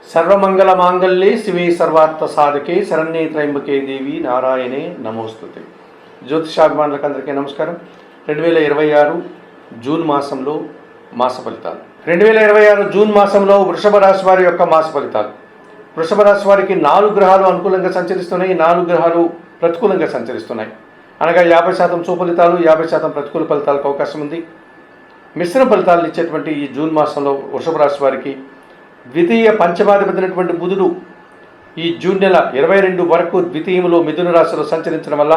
సర్వమంగళ మాంగళ్యే శివే సర్వార్థ సాధకే శరణ్యే త్రయంబకే దేవి నారాయణే నమోస్తుతే. జ్యోతిషాభిమానులకు అందరికీ నమస్కారం. 2026 జూన్ మాసంలో మాస ఫలితాలు. 2026 జూన్ మాసంలో వృషభ రాశి వారి యొక్క మాస ఫలితాలు. వృషభ రాశి వారికి 4 గ్రహాలు అనుకూలంగా సంచరిస్తున్నాయి, 4 గ్రహాలు ప్రతికూలంగా సంచరిస్తున్నాయి. అనగా 50% సుఫలితాలు, 50% ప్రతికూల ఫలితాలకు అవకాశం ఉంది. మిశ్రమ ఫలితాలను ఇచ్చేటువంటి ఈ జూన్ మాసంలో వృషభ రాశి వారికి ద్వితీయ పంచమాధిపతినటువంటి బుధుడు ఈ జూన్ నెల 22 వరకు ద్వితీయంలో మిథున రాశిలో సంచరించడం వల్ల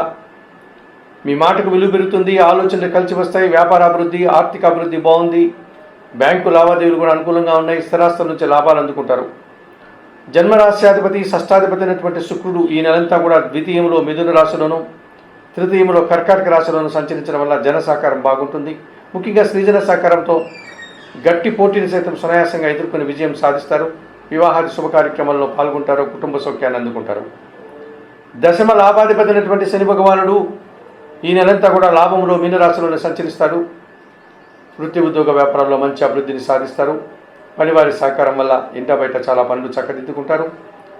మీ మాటకు విలువ పెరుగుతుంది, ఆలోచనలు కలిసి వస్తాయి, వ్యాపార అభివృద్ధి, ఆర్థిక అభివృద్ధి బాగుంది, బ్యాంకు లావాదేవీలు కూడా అనుకూలంగా ఉన్నాయి, స్థిరాస్తుల నుంచి లాభాలు అందుకుంటారు. జన్మరాశ్యాధిపతి షష్టాధిపతి అయినటువంటి శుక్రుడు ఈ నెలంతా కూడా ద్వితీయంలో మిథున రాశిలోను, తృతీయంలో కర్కాటక రాశిలోను సంచరించడం వల్ల జన సహకారం బాగుంటుంది. ముఖ్యంగా స్త్రీజన సహకారంతో గట్టి పోటీని సైతం సునాయాసంగా ఎదుర్కొని విజయం సాధిస్తారు. వివాహాది శుభ కార్యక్రమాల్లో పాల్గొంటారు, కుటుంబ సౌఖ్యాన్ని అందుకుంటారు. దశమ లాభాధిపతి అయినటువంటి శని భగవానుడు ఈ నెలంతా కూడా లాభంలో మీనరాశిలోనే సంచరిస్తాడు. వృత్తి ఉద్యోగ వ్యాపారాల్లో మంచి అభివృద్ధిని సాధిస్తారు. పనివారి సహకారం వల్ల ఇంట బయట చాలా పనులు చక్కదిద్దుకుంటారు.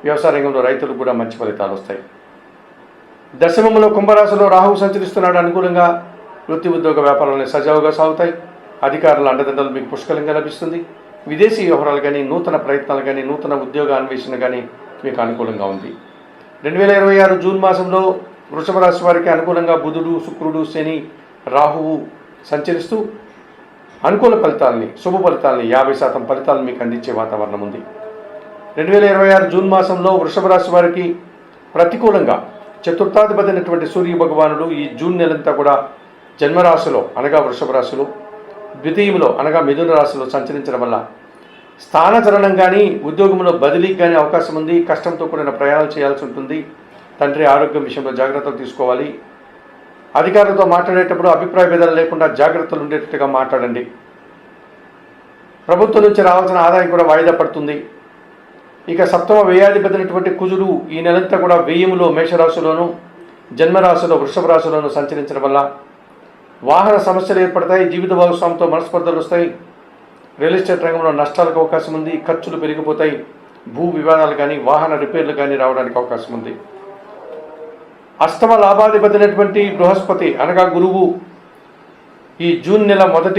వ్యవసాయ రంగంలో రైతులకు కూడా మంచి ఫలితాలు వస్తాయి. దశమంలో కుంభరాశిలో రాహువు సంచరిస్తున్నాడు. అనుకూలంగా వృత్తి ఉద్యోగ వ్యాపారాలను సజావుగా సాగుతాయి. అధికారుల అండదండలు మీకు పుష్కలంగా లభిస్తుంది. విదేశీ వ్యవహారాలు కానీ, నూతన ప్రయత్నాలు కానీ, నూతన ఉద్యోగ అన్వేషణ కానీ మీకు అనుకూలంగా ఉంది. 2026 జూన్ మాసంలో వృషభ రాశి వారికి అనుకూలంగా బుధుడు, శుక్రుడు, శని, రాహువు సంచరిస్తూ అనుకూల ఫలితాలని, శుభ ఫలితాలని, 50% ఫలితాలను మీకు అందించే వాతావరణం ఉంది. 2026 జూన్ మాసంలో వృషభ రాశి వారికి ప్రతికూలంగా చతుర్థాధిపతి అయినటువంటి సూర్య భగవానుడు ఈ జూన్ నెలంతా కూడా జన్మరాశిలో అనగా వృషభ రాశిలో, ద్వితీయంలో అనగా మిథున రాశిలో సంచరించడం వల్ల స్థానచలనం కానీ, ఉద్యోగంలో బదిలీకి కానీ అవకాశం ఉంది. కష్టంతో కూడిన ప్రయాణాలు చేయాల్సి ఉంటుంది. తండ్రి ఆరోగ్యం విషయంలో జాగ్రత్తలు తీసుకోవాలి. అధికారులతో మాట్లాడేటప్పుడు అభిప్రాయ భేదాలు లేకుండా జాగ్రత్తలు ఉండేటట్టుగా మాట్లాడండి. ప్రభుత్వం నుంచి రావాల్సిన ఆదాయం కూడా వాయిదా పడుతుంది. ఇక సప్తమ వ్యయాధిపతి అయినటువంటి కుజుడు ఈ నెలంతా కూడా వ్యయంలో మేషరాశిలోను, జన్మరాశిలో వృషభ రాశిలోను సంచరించడం వల్ల వాహన సమస్యలు ఏర్పడతాయి. జీవిత భాగస్వామితో మనస్పర్ధలు వస్తాయి. రియల్ ఎస్టేట్ రంగంలో నష్టాలకు అవకాశం ఉంది. ఖర్చులు పెరిగిపోతాయి. భూ వివాదాలు కానీ, వాహన రిపేర్లు కానీ రావడానికి అవకాశం ఉంది. అష్టమ లాభాధిపతి అయినటువంటి బృహస్పతి అనగా గురువు ఈ జూన్ నెల 1వ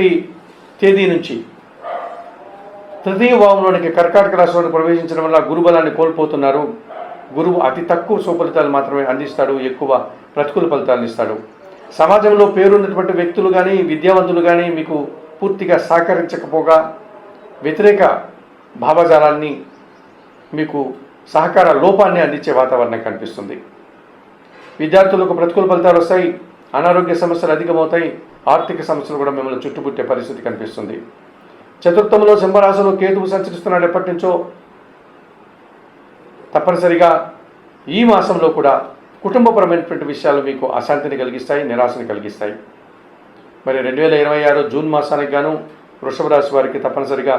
తేదీ నుంచి తృతీయ భావంలోనికి కర్కాటక రాశిలోకి ప్రవేశించడం వల్ల గురుబలాన్ని కోల్పోతున్నారు. గురువు అతి తక్కువ సుఫలితాలు మాత్రమే అందిస్తాడు, ఎక్కువ ప్రతికూల ఫలితాలను ఇస్తాడు. సమాజంలో పేరున్నటువంటి వ్యక్తులు కానీ, విద్యావంతులు కానీ మీకు పూర్తిగా సహకరించకపోగా వ్యతిరేక భావజాలాన్ని, మీకు సహకార లోపాన్ని అందించే వాతావరణం కనిపిస్తుంది. విద్యార్థులకు ప్రతికూల ఫలితాలు వస్తాయి. అనారోగ్య సమస్యలు అధికమవుతాయి. ఆర్థిక సమస్యలు కూడా మిమ్మల్ని చుట్టుముట్టే పరిస్థితి కనిపిస్తుంది. చతుర్థంలో సింహరాశిలో కేతువు సంచరిస్తున్నాడు ఎప్పటి నుంచో. తప్పనిసరిగా ఈ మాసంలో కూడా కుటుంబపరమైనటువంటి విషయాలు మీకు అశాంతిని కలిగిస్తాయి, నిరాశని కలిగిస్తాయి. మరి 2026 జూన్ మాసానికి గాను వృషభ రాశి వారికి తప్పనిసరిగా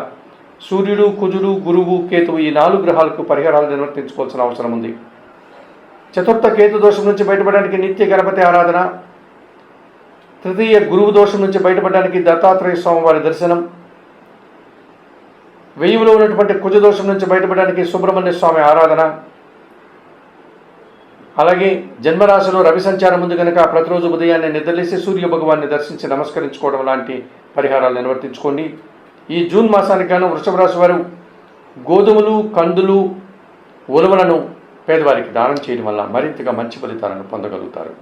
సూర్యుడు, కుజుడు, గురువు, కేతువు ఈ 4 గ్రహాలకు పరిహారాలు నిర్వర్తించుకోవాల్సిన అవసరం ఉంది. చతుర్థ కేతు దోషం నుంచి బయటపడడానికి నిత్య గణపతి ఆరాధన, తృతీయ గురువు దోషం నుంచి బయటపడడానికి దత్తాత్రేయ స్వామివారి దర్శనం, వెయ్యిలో ఉన్నటువంటి కుజ దోషం నుంచి బయటపడడానికి సుబ్రహ్మణ్య స్వామి ఆరాధన, అలాగే జన్మరాశిలో రవి సంచారం ఉంది కనుక ప్రతిరోజు ఉదయాన్నే నిద్రలేసి సూర్య భగవాన్ని దర్శించి నమస్కరించుకోవడం లాంటి పరిహారాలు నిర్వర్తించుకోండి. ఈ జూన్ మాసానికి గాను వృషభ రాశి వారు గోధుమలు, కందులు, ఉలవలను పేదవారికి దానం చేయడం వల్ల మరింతగా మంచి ఫలితాలను పొందగలుగుతారు.